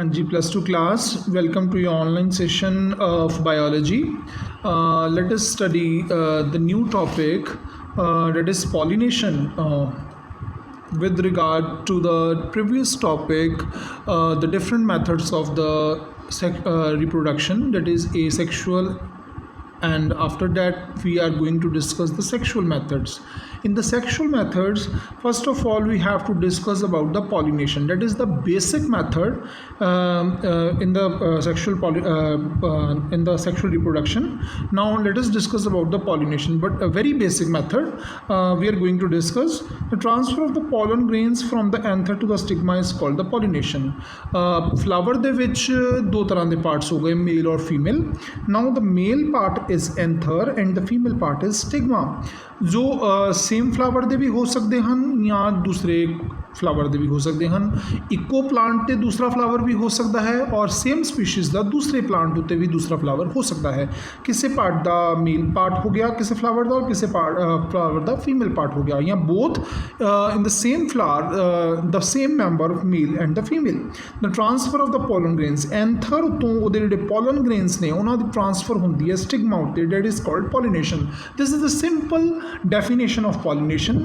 हाँ जी, plus two class, welcome to your online session of biology. Let us study the new topic, that is pollination. With regard to the previous topic, the different methods of the reproduction, that is asexual, and after that we are going to discuss the sexual methods. In the sexual methods, first of all we have to discuss about the pollination, that is the basic method in the sexual reproduction. Now let us discuss about the pollination, but a very basic method we are going to discuss. The transfer of the pollen grains from the anther to the stigma is called the pollination. Flower ਦੇ ਵਿੱਚ ਦੋ ਤਰ੍ਹਾਂ ਦੇ parts ਹੋ ਗਏ, male or female. Now the male part is anther and the female part is stigma. ਜੋ same flower ਦੇ ਵੀ ਹੋ ਸਕਦੇ ਹਨ ਜਾਂ ਦੂਸਰੇ ਫਲਾਵਰ ਦੇ ਵੀ ਹੋ ਸਕਦੇ ਹਨ, ਇੱਕੋ ਪਲਾਂਟ ਤੇ ਦੂਸਰਾ ਫਲਾਵਰ ਵੀ ਹੋ ਸਕਦਾ ਹੈ ਔਰ ਸੇਮ ਸਪੀਸ਼ੀਜ਼ ਦਾ ਦੂਸਰੇ ਪਲਾਂਟ ਉੱਤੇ ਵੀ ਦੂਸਰਾ ਫਲਾਵਰ ਹੋ ਸਕਦਾ ਹੈ. ਕਿਸੇ ਪਾਰਟ ਦਾ ਮੇਲ ਪਾਰਟ ਹੋ ਗਿਆ ਕਿਸੇ ਫਲਾਵਰ ਦਾ, ਔਰ ਕਿਸੇ ਫਲਾਵਰ ਦਾ ਫੀਮੇਲ ਪਾਰਟ ਹੋ ਗਿਆ, ਜਾਂ both in the same flower the same member male and the female. The transfer of the pollen grains, anther ਤੋਂ ਉਹਦੇ ਜਿਹੜੇ ਪੋਲਨ ਗ੍ਰੇਨਸ ਨੇ ਉਹਨਾਂ ਦੀ ਟਰਾਂਸਫਰ ਹੁੰਦੀ ਹੈ ਸਟਿਗਮਾ ਉੱਤੇ, that is called pollination. This is the simple definition of pollination.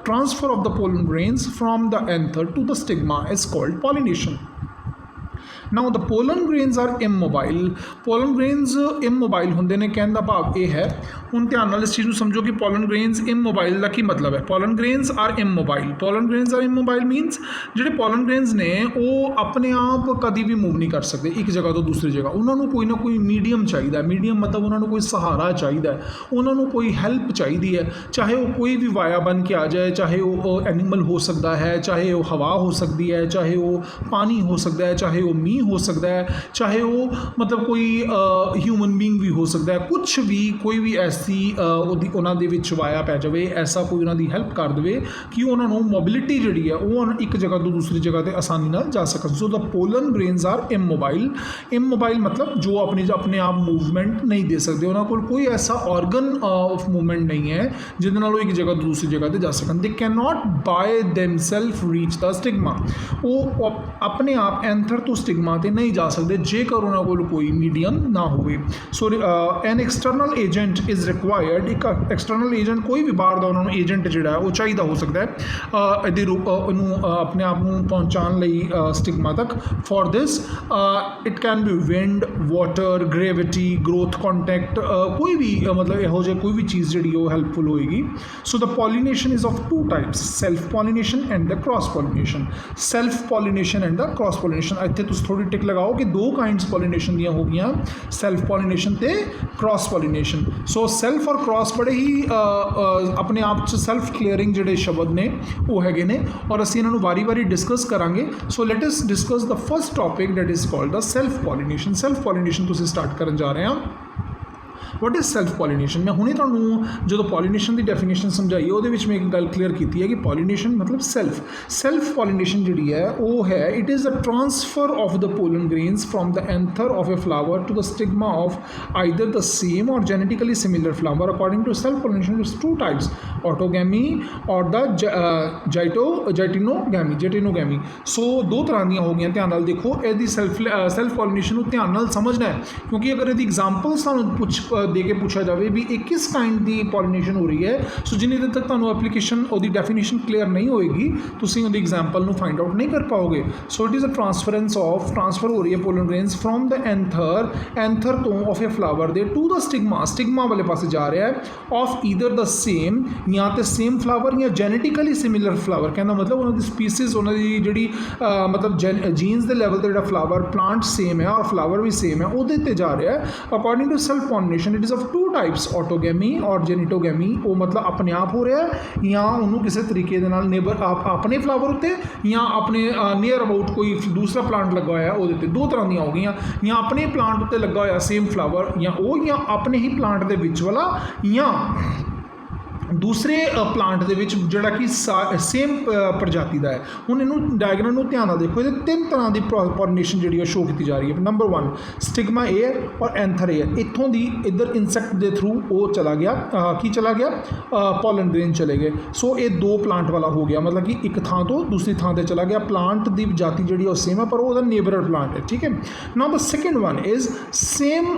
Transfer of the pollen grains from the anther to the stigma is called pollination. Now the pollen grains are immobile. Pollen grains immobile ਹੁੰਦੇ ਨੇ, ਕਹਿਣ ਦਾ ਭਾਵ ਇਹ ਹੈ, ਹੁਣ ਧਿਆਨ ਨਾਲ ਇਸ ਚੀਜ਼ ਨੂੰ ਸਮਝੋ ਕਿ pollen grains immobile ਦਾ ਕੀ ਮਤਲਬ ਹੈ. pollen grains are immobile. pollen grains are immobile means ਜਿਹੜੇ pollen grains ਨੇ ਉਹ ਆਪਣੇ ਆਪ ਕਦੀ ਵੀ ਮੂਵ ਨਹੀਂ ਕਰ ਸਕਦੇ ਇੱਕ ਜਗ੍ਹਾ ਤੋਂ ਦੂਸਰੀ ਜਗ੍ਹਾ. ਉਹਨਾਂ ਨੂੰ ਕੋਈ ਨਾ ਕੋਈ ਮੀਡੀਅਮ ਚਾਹੀਦਾ. ਮੀਡੀਅਮ ਮਤਲਬ ਉਹਨਾਂ ਨੂੰ ਕੋਈ ਸਹਾਰਾ ਚਾਹੀਦਾ, ਉਹਨਾਂ ਨੂੰ ਕੋਈ ਹੈਲਪ ਚਾਹੀਦੀ ਹੈ, ਚਾਹੇ ਉਹ ਕੋਈ ਵੀ ਵਾਇਆ ਬਣ ਕੇ ਆ ਜਾਏ, ਚਾਹੇ ਉਹ ਐਨੀਮਲ ਹੋ ਸਕਦਾ ਹੈ, ਚਾਹੇ ਉਹ ਹਵਾ ਹੋ ਸਕਦੀ ਹੈ, ਚਾਹੇ ਉਹ ਪਾਣੀ ਹੋ ਸਕਦਾ ਹੈ, ਚਾਹੇ ਉਹ ਮੀਂਹ ਹੋ ਸਕਦਾ ਹੈ, ਚਾਹੇ ਉਹ ਮਤਲਬ ਕੋਈ ਹਿਊਮਨ ਬੀਇੰਗ ਵੀ ਹੋ ਸਕਦਾ ਹੈ, ਕੁਛ ਵੀ ਕੋਈ ਵੀ ਐਸੀ ਉਹਨਾਂ ਦੇ ਵਿੱਚ ਵਾਇਆ ਪੈ ਜਾਵੇ, ਐਸਾ ਕੋਈ ਉਹਨਾਂ ਦੀ ਹੈਲਪ ਕਰ ਦੇਵੇ ਕਿ ਉਹਨਾਂ ਨੂੰ ਮੋਬਿਲਿਟੀ ਜਿਹੜੀ ਹੈ ਉਹ ਇੱਕ ਜਗ੍ਹਾ ਤੋਂ ਦੂਸਰੀ ਜਗ੍ਹਾ 'ਤੇ ਆਸਾਨੀ ਨਾਲ ਜਾ ਸਕਣ. ਸੋ ਦ ਪੋਲਨ ਗ੍ਰੇਨਸ ਆਰ ਇਮੋਬਾਈਲ. ਇਮੋਬਾਈਲ ਮਤਲਬ ਜੋ ਆਪਣੇ ਆਪ ਮੂਵਮੈਂਟ ਨਹੀਂ ਦੇ ਸਕਦੇ, ਉਹਨਾਂ ਕੋਲ ਕੋਈ ਐਸਾ ਔਰਗਨ ਆਫ ਮੂਵਮੈਂਟ ਨਹੀਂ ਹੈ ਜਿਹਦੇ ਨਾਲ ਉਹ ਇੱਕ ਜਗ੍ਹਾ ਤੋਂ ਦੂਸਰੀ ਜਗ੍ਹਾ 'ਤੇ ਜਾ ਸਕਣ. They can not by themselves reach the stigma. ਉਹ ਆਪਣੇ ਆਪ ਐਂਥਰ ਤੋਂ ਸਟਿਗਮਾ 'ਤੇ ਨਹੀਂ ਜਾ ਸਕਦੇ ਜੇਕਰ ਉਹਨਾਂ ਕੋਲ ਕੋਈ ਮੀਡੀਅਮ ਨਾ ਹੋਵੇ. ਸੋ ਐਨ ਐਕਸਟਰਨਲ ਏਜੰਟ ਇਜ਼ ਰਿਕਵਾਇਰਡ. ਇੱਕ ਐਕਸਟਰਨਲ ਏਜੰਟ ਕੋਈ ਵੀ ਬਾਹਰ ਦਾ ਉਹਨਾਂ ਨੂੰ ਏਜੰਟ ਜਿਹੜਾ ਉਹ ਚਾਹੀਦਾ ਹੋ ਸਕਦਾ ਹੈ ਇਹਦੇ ਰੂਪ ਉਹਨੂੰ ਆਪਣੇ ਆਪ ਨੂੰ ਪਹੁੰਚਾਉਣ ਲਈ ਸਟਿਗਮਾ ਤੱਕ. For this it can be wind, water, gravity, growth contact, ਕੋਈ ਵੀ ਮਤਲਬ ਇਹੋ ਜਿਹੀ ਕੋਈ ਵੀ ਚੀਜ਼ ਜਿਹੜੀ ਉਹ ਹੈਲਪਫੁਲ ਹੋਏਗੀ. So the pollination is of two types, self pollination and the cross pollination. Self pollination and the cross pollination. ਇੱਥੇ ਤੁਸੀਂ ਥੋੜੀ ਟਿਕ ਲਗਾਓ ਕਿ ਦੋ ਕਾਈਂਡਸ ਪੋਲੀਨੇਸ਼ਨ ਦੀਆਂ ਹੋ ਗਈਆਂ, ਸੈਲਫ ਪੋਲੀਨੇਸ਼ਨ ਤੇ ਕ੍ਰਾਸ ਪੋਲੀਨੇਸ਼ਨ. ਸੋ ਸੈਲਫ ਔਰ ਕ੍ਰਾਸ ਬੜੇ ਹੀ ਆਪਣੇ ਆਪ 'ਚ ਸੈਲਫ ਕਲੀਅਰਿੰਗ ਜਿਹੜੇ ਸ਼ਬਦ ਨੇ ਉਹ ਹੈਗੇ ਨੇ ਔਰ ਅਸੀਂ ਇਹਨਾਂ ਨੂੰ ਵਾਰੀ ਡਿਸਕਸ ਕਰਾਂਗੇ. ਸੋ let us discuss the first topic that is called the self pollination. Self pollination ਤੁਸੀਂ ਸਟਾਰਟ ਕਰਨ ਜਾ ਰਹੇ ਹਾਂ. What is self pollination? ਮੈਂ ਹੁਣੇ ਤੁਹਾਨੂੰ ਜਦੋਂ ਪੋਲੀਨੇਸ਼ਨ ਦੀ ਡੈਫੀਨੇਸ਼ਨ ਸਮਝਾਈ ਉਹਦੇ ਵਿੱਚ ਮੈਂ ਇੱਕ ਗੱਲ ਕਲੀਅਰ ਕੀਤੀ ਹੈ ਕਿ ਪੋਲੀਨੇਸ਼ਨ ਮਤਲਬ ਸੈਲਫ ਪੋਲੀਨੇਸ਼ਨ ਜਿਹੜੀ ਹੈ ਉਹ ਹੈ, it is a transfer of the pollen grains from the anther of a flower to the stigma of either the same or genetically similar flower. According to self pollination it's two types, autogamy or the ਜੈਟਿਨੋਗੈਮੀ. ਸੋ ਦੋ ਤਰ੍ਹਾਂ ਦੀਆਂ ਹੋ ਗਈਆਂ. ਧਿਆਨ ਨਾਲ ਦੇਖੋ, ਇਹਦੀ self pollination ਨੂੰ ਧਿਆਨ ਨਾਲ ਸਮਝਣਾ ਹੈ ਕਿਉਂਕਿ ਅਗਰ ਇਹਦੀ ਐਗਜ਼ਾਮਪਲ ਸਾਨੂੰ ਦੇ ਕੇ ਪੁੱਛਿਆ ਜਾਵੇ ਵੀ ਇਹ ਕਿਸ ਕਾਈਂਡ ਦੀ ਪੋਲੀਨੇਸ਼ਨ ਹੋ ਰਹੀ ਹੈ, ਸੋ ਜਿੰਨੀ ਦੇਰ ਤੱਕ ਤੁਹਾਨੂੰ ਐਪਲੀਕੇਸ਼ਨ ਉਹਦੀ ਡੈਫੀਨੇਸ਼ਨ ਕਲੀਅਰ ਨਹੀਂ ਹੋਏਗੀ ਤੁਸੀਂ ਉਹਦੀ ਐਗਜ਼ਾਮਪਲ ਨੂੰ ਫਾਈਂਡ ਆਊਟ ਨਹੀਂ ਕਰ ਪਾਓਗੇ. So it is a transfer ਹੋ ਰਹੀ ਹੈ pollen grains from the anther ਤੋਂ ਆਫ ਏ ਫਲਾਵਰ ਦੇ ਟੂ ਦ ਸਟਿਗਮਾ ਵਾਲੇ ਪਾਸੇ ਜਾ ਰਿਹਾ ਹੈ, ਆਫ ਈਦਰ ਦ ਸੇਮ ਜਾਂ ਤੇ ਸੇਮ ਫਲਾਵਰ ਜਾਂ ਜੈਨੇਟਿਕਲੀ ਸਿਮਿਲਰ ਫਲਾਵਰ. ਕਹਿੰਦਾ ਮਤਲਬ ਉਹਨਾਂ ਦੀ ਸਪੀਸੀਜ਼, ਉਹਨਾਂ ਦੀ ਜਿਹੜੀ ਮਤਲਬ ਜੀਨਸ ਦੇ ਲੈਵਲ 'ਤੇ ਜਿਹੜਾ ਫਲਾਵਰ ਪਲਾਂਟ ਸੇਮ ਹੈ ਔਰ ਫਲਾਵਰ ਵੀ ਸੇਮ ਹੈ ਉਹਦੇ 'ਤੇ ਜਾ ਰਿਹਾ ਹੈ. According to self pollination it is of two types, autogamy or geitonogamy. ਉਹ ਮਤਲਬ ਆਪਣੇ ਆਪ ਹੋ ਰਿਹਾ ਹੈ ਜਾਂ ਉਹਨੂੰ ਕਿਸੇ ਤਰੀਕੇ ਦੇ ਨਾਲ ਨੇਬਰ ਆਪਣੇ ਫਲਾਵਰ ਉੱਤੇ ਜਾਂ ਆਪਣੇ ਨੀਅਰ ਅਬਾਊਟ ਕੋਈ ਦੂਸਰਾ ਪਲਾਂਟ ਲੱਗਾ ਹੋਇਆ ਉਹਦੇ 'ਤੇ. ਦੋ ਤਰ੍ਹਾਂ ਦੀਆਂ ਹੋ ਗਈਆਂ, ਜਾਂ ਆਪਣੇ ਪਲਾਂਟ ਉੱਤੇ ਲੱਗਾ ਹੋਇਆ ਸੇਮ ਫਲਾਵਰ ਜਾਂ ਆਪਣੇ ਹੀ ਪਲਾਂਟ ਦੇ ਵਿੱਚ ਵਾਲਾ, ਜਾਂ दूसरे प्लांट ਦੇ ਵਿੱਚ ਜਿਹੜਾ ਕਿ ਸੇਮ ਪ੍ਰਜਾਤੀ ਦਾ ਹੈ। ਹੁਣ ਇਹਨੂੰ ਡਾਇਗਰਾਮ ਨੂੰ ਧਿਆਨ ਨਾਲ ਦੇਖੋ, ਇਹਦੇ ਤਿੰਨ ਤਰ੍ਹਾਂ ਦੀ ਪੋਲੀਨੇਸ਼ਨ ਜਿਹੜੀ ਉਹ ਸ਼ੋ ਕੀਤੀ ਜਾ ਰਹੀ ਹੈ। ਨੰਬਰ 1 ਸਟਿਗਮਾ ਏ ਹੈ ਔਰ ਐਂਥਰ ਏ ਹੈ। ਇੱਥੋਂ ਦੀ ਇੱਧਰ ਇਨਸੈਕਟ ਦੇ ਥਰੂ ਉਹ ਚਲਾ ਗਿਆ, ਕੀ ਚਲਾ ਗਿਆ, ਪੋਲਨ ਗ੍ਰੇਨ ਚਲੇ ਗਏ। ਸੋ ਇਹ ਦੋ ਪਲਾਂਟ ਵਾਲਾ ਹੋ ਗਿਆ, ਮਤਲਬ ਕਿ ਇੱਕ ਥਾਂ ਤੋਂ ਦੂਸਰੀ ਥਾਂ 'ਤੇ ਚਲਾ ਗਿਆ। ਪਲਾਂਟ ਦੀ ਜਾਤੀ ਜਿਹੜੀ ਉਹ ਸੇਮ ਹੈ ਪਰ ਉਹਦਾ ਨੇਬਰਰ ਪਲਾਂਟ ਹੈ, ਠੀਕ ਹੈ। Now the second one is same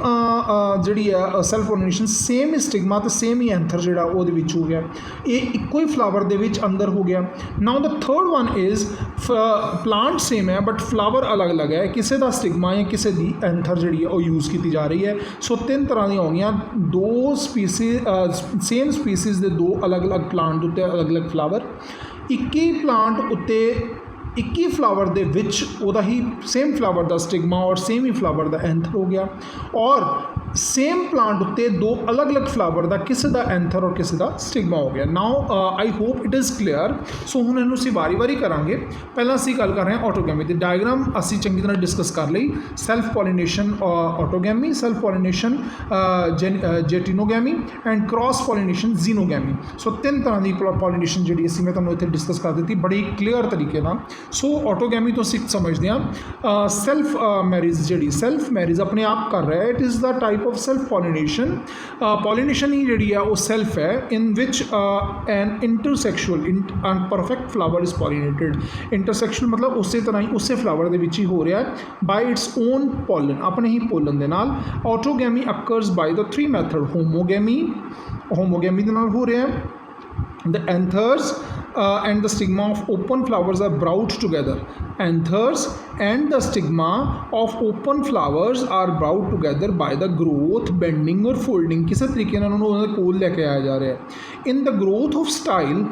ਜਿਹੜੀ ਹੈ ਸੈਲਫ ਪੋਲੀਨੇਸ਼ਨ, ਸੇਮ ਹੀ ਸਟਿਗਮਾ ਅਤੇ ਸੇਮ ਹੀ ਐਂਥਰ ਜਿਹੜਾ ਉਹਦੇ ਵਿੱਚ ਹੋ ਗਿਆ, ਇਹ ਇੱਕੋ ਹੀ ਫਲਾਵਰ ਦੇ ਵਿੱਚ ਅੰਦਰ ਹੋ ਗਿਆ। Now the third one is plant same ਹੈ ਬਟ ਫਲਾਵਰ ਅਲੱਗ-ਅਲੱਗ ਹੈ, ਕਿਸੇ ਦਾ ਸਟਿਗਮਾ ਜਾਂ ਕਿਸੇ ਦੀ ਐਂਥਰ ਜਿਹੜੀ ਹੈ ਉਹ ਯੂਜ਼ ਕੀਤੀ ਜਾ ਰਹੀ ਹੈ। ਸੋ ਤਿੰਨ ਤਰ੍ਹਾਂ ਦੀਆਂ ਹੋ ਗਈਆਂ, ਦੋ ਸਪੀਸੀਜ਼ ਸੇਮ ਸਪੀਸੀਜ਼ ਦੇ ਦੋ ਅਲੱਗ-ਅਲੱਗ ਪਲਾਂਟ ਉੱਤੇ ਅਲੱਗ-ਅਲੱਗ ਫਲਾਵਰ, ਇੱਕ ਹੀ ਪਲਾਂਟ ਉੱਤੇ ਇੱਕ ਹੀ ਫਲਾਵਰ ਦੇ ਵਿੱਚ ਉਹਦਾ ਹੀ ਸੇਮ ਫਲਾਵਰ ਦਾ ਸਟਿਗਮਾ ਔਰ ਸੇਮ ਹੀ ਫਲਾਵਰ ਦਾ ਐਂਥਰ ਹੋ ਗਿਆ, ਔਰ ਸੇਮ ਪਲਾਂਟ ਉੱਤੇ ਦੋ ਅਲੱਗ-ਅਲੱਗ ਫਲਾਵਰ ਦਾ ਕਿਸੇ ਦਾ ਐਂਥਰ ਔਰ ਕਿਸੇ ਦਾ ਸਟਿਗਮਾ ਹੋ ਗਿਆ। Now I hope it is clear. So ਹੁਣ ਇਹਨੂੰ ਅਸੀਂ ਵਾਰੀ-ਵਾਰੀ ਕਰਾਂਗੇ। ਪਹਿਲਾਂ ਅਸੀਂ ਗੱਲ ਕਰ ਰਹੇ ਹਾਂ ਆਟੋਗੈਮੀ ਦੀ। ਡਾਇਗਰਾਮ ਅਸੀਂ ਚੰਗੀ ਤਰ੍ਹਾਂ ਡਿਸਕਸ ਕਰ ਲਈ। Self pollination autogamy, self pollination geitonogamy and cross pollination xenogamy. So ਤਿੰਨ ਤਰ੍ਹਾਂ ਦੀ ਪੋਲੀਨੇਸ਼ਨ ਜਿਹੜੀ ਅਸੀਂ ਮੈਂ ਤੁਹਾਨੂੰ ਇੱਥੇ ਡਿਸਕਸ ਕਰ ਦਿੱਤੀ ਬੜੀ ਕਲੀਅਰ ਤਰੀਕੇ ਨਾਲ। ਸੋ ਆਟੋਗੈਮੀ ਤੋਂ ਅਸੀਂ ਸਮਝਦੇ ਹਾਂ ਸੈਲਫ ਮੈਰਿਜ, ਜਿਹੜੀ ਸੈਲਫ ਮੈਰਿਜ ਆਪਣੇ ਆਪ ਕਰ ਰਿਹਾ ਹੈ, it is the type of self pollination. Pollination ही ਜਿਹੜੀ ਹੈ ਉਹ self ਹੈ in which an intersexual and perfect flower is pollinated. Intersexual मतलब ਉਸੇ ਤਰ੍ਹਾਂ ਹੀ ਉਸੇ ਫਲਾਵਰ ਦੇ ਵਿੱਚ ਹੀ ਹੋ ਰਿਹਾ ਹੈ by its own pollen, ਆਪਣੇ ਹੀ ਪੋਲਨ ਦੇ ਨਾਲ। Autogamy occurs by the three method, homogamy ਦੇ ਨਾਲ ਹੋ ਰਿਹਾ ਹੈ। The anthers and the stigma of open flowers are brought together. Anthers and the stigma of open flowers are brought together by the growth, bending or folding. ਕਿਸੇ ਤਰੀਕੇ ਨਾਲ ਉਹਨੂੰ ਉਹਦੇ ਕੋਲ ਲੈ ਕੇ ਆਇਆ ਜਾ ਰਿਹਾ ਹੈ। In the growth of style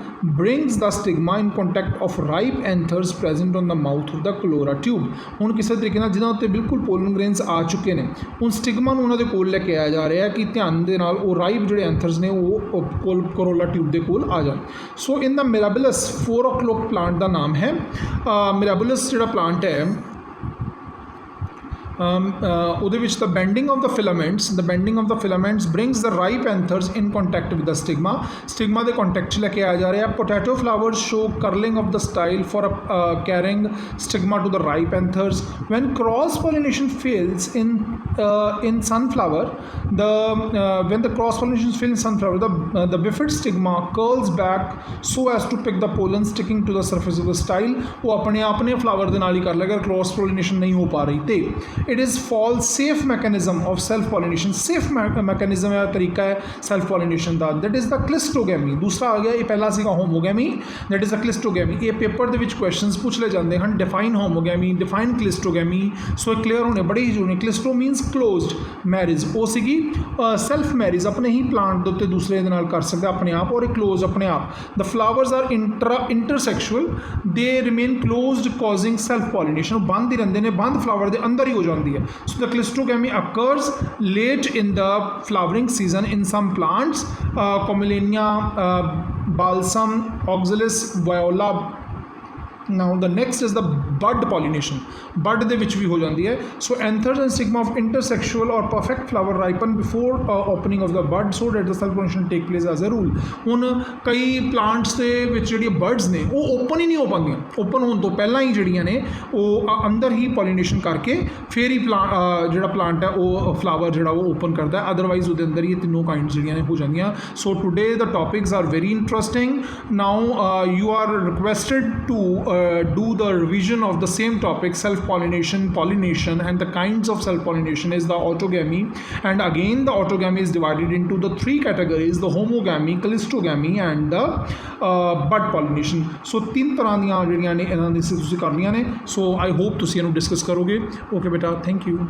brings the stigma in contact of ripe anthers present on the mouth of the corolla tube. ਹੁਣ ਕਿਸੇ ਤਰੀਕੇ ਨਾਲ ਜਿਹਨਾਂ ਉੱਤੇ ਬਿਲਕੁਲ ਪੋਲਨ ਗ੍ਰੇਨਸ ਆ ਚੁੱਕੇ ਨੇ, ਹੁਣ ਸਟਿਗਮਾ ਨੂੰ ਉਹਨਾਂ ਦੇ ਕੋਲ ਲੈ ਕੇ ਆਇਆ ਜਾ ਰਿਹਾ ਕਿ ਧਿਆਨ ਦੇ ਨਾਲ ਉਹ ਰਾਈਪ ਜਿਹੜੇ ਐਂਥਰਸ ਨੇ ਉਹ ਕੋਰੋਲਾ ਟਿਊਬ ਦੇ ਕੋਲ ਆ ਜਾਣ। ਸੋ ਇਨ ਦਾ ਮਿਰਾਬਿਲਸ 4 o'clock ਪਲਾਂਟ ਦਾ ਨਾਮ ਹੈ। ਮਿਰਾਬਿਲਸ ਜਿਹੜਾ ਪਲਾਂਟ ਹੈ ਉਹਦੇ ਵਿੱਚ the bending of the filaments brings the ripe anthers in contact with the stigma ਦੇ contact 'ਚ ਲੈ ਕੇ ਆਇਆ ਜਾ ਰਿਹਾ। Potato flowers show curling of the style for carrying stigma to the ripe anthers. When cross pollination fails in sunflower, when the cross pollination fails in sunflower, the bifid stigma curls back so as to pick the pollen sticking to the surface of the style. ਉਹ ਆਪਣੇ flower ਦੇ ਨਾਲ ਹੀ ਕਰ ਲੇਗਾ, cross pollination ਨਹੀਂ ਹੋ ਪਾ ਰਹੀ ਤੇ it is false safe mechanism of self pollination. safe mechanism ਹੈ, ਤਰੀਕਾ ਹੈ self pollination the, that is the cleistogamy। ਦੂਸਰਾ ਆ ਗਿਆ, ਇਹ ਪਹਿਲਾ ਸੀਗਾ homogamy, that is the cleistogamy। ਇਹ ਪੇਪਰ ਦੇ ਵਿੱਚ ਕੁਐਸਚਨਸ ਪੁੱਛ ਲਏ ਜਾਂਦੇ ਹਨ, define homogamy, define cleistogamy। ਸੋ ਇਹ ਕਲੀਅਰ ਹੋਣੇ ਬੜੇ ਹੀ ਜ਼ਰੂਰੀ। ਕਲਿਸਟੋ ਮੀਨਸ closed marriage, ਉਹ ਸੀਗੀ self marriage, ਆਪਣੇ ਹੀ ਪਲਾਂਟ ਦੇ ਉੱਤੇ ਦੂਸਰੇ ਦੇ ਨਾਲ ਕਰ ਸਕਦਾ ਆਪਣੇ ਆਪ, ਔਰ ਇਹ close ਆਪਣੇ ਆਪ। the flowers are intersexual, they remain closed causing self pollination। ਬੰਦ ਹੀ ਰਹਿੰਦੇ ਨੇ, ਬੰਦ ਫਲਾਵਰ ਦੇ ਅੰਦਰ ਹੀ ਹੋ ਜਾਂਦੀ ਹੈ। So the cleistogamy occurs late in the flowering season in some plants, Commelinea, balsam, oxalis, viola। Now the next is the bud pollination. bud ਦੇ ਵਿੱਚ ਵੀ ਹੋ ਜਾਂਦੀ ਹੈ। So anthers and stigma of intersexual or perfect flower ripen before opening of the bud so that the self pollination take place as a rule। ਹੁਣ ਕਈ plants ਦੇ ਵਿੱਚ ਜਿਹੜੀਆਂ ਬਰਡਸ ਨੇ ਉਹ ਓਪਨ ਹੀ ਨਹੀਂ ਹੋ ਪਾਉਂਦੀਆਂ, ਓਪਨ ਹੋਣ ਤੋਂ ਪਹਿਲਾਂ ਹੀ ਜਿਹੜੀਆਂ ਨੇ ਉਹ ਅੰਦਰ ਹੀ ਪੋਲੀਨੇਸ਼ਨ ਕਰਕੇ ਫਿਰ ਹੀ ਜਿਹੜਾ ਪਲਾਂਟ ਹੈ ਉਹ ਫਲਾਵਰ ਜਿਹੜਾ ਉਹ ਓਪਨ ਕਰਦਾ ਹੈ, ਅਦਰਵਾਈਜ਼ ਉਹਦੇ ਅੰਦਰ ਹੀ ਇਹ ਤਿੰਨੋਂ ਕਾਈਂਡਸ ਜਿਹੜੀਆਂ ਨੇ ਹੋ ਜਾਂਦੀਆਂ। So today the topics are very interesting. Now you are requested to do the revision of the same topic, self pollination and the kinds of self pollination is the autogamy, and again the autogamy is divided into the three categories, the homogamy, cleistogamy and the bud pollination। so तीन तरह ਦੀਆਂ ਜਿਹੜੀਆਂ ਨੇ ਇਹਨਾਂ ਦੀ ਤੁਸੀਂ ਕਰਨੀਆਂ ਨੇ। so I hope ਤੁਸੀਂ ਇਹਨੂੰ ਡਿਸਕਸ ਕਰੋਗੇ। ਓਕੇ ਬੇਟਾ, ਥੈਂਕ ਯੂ।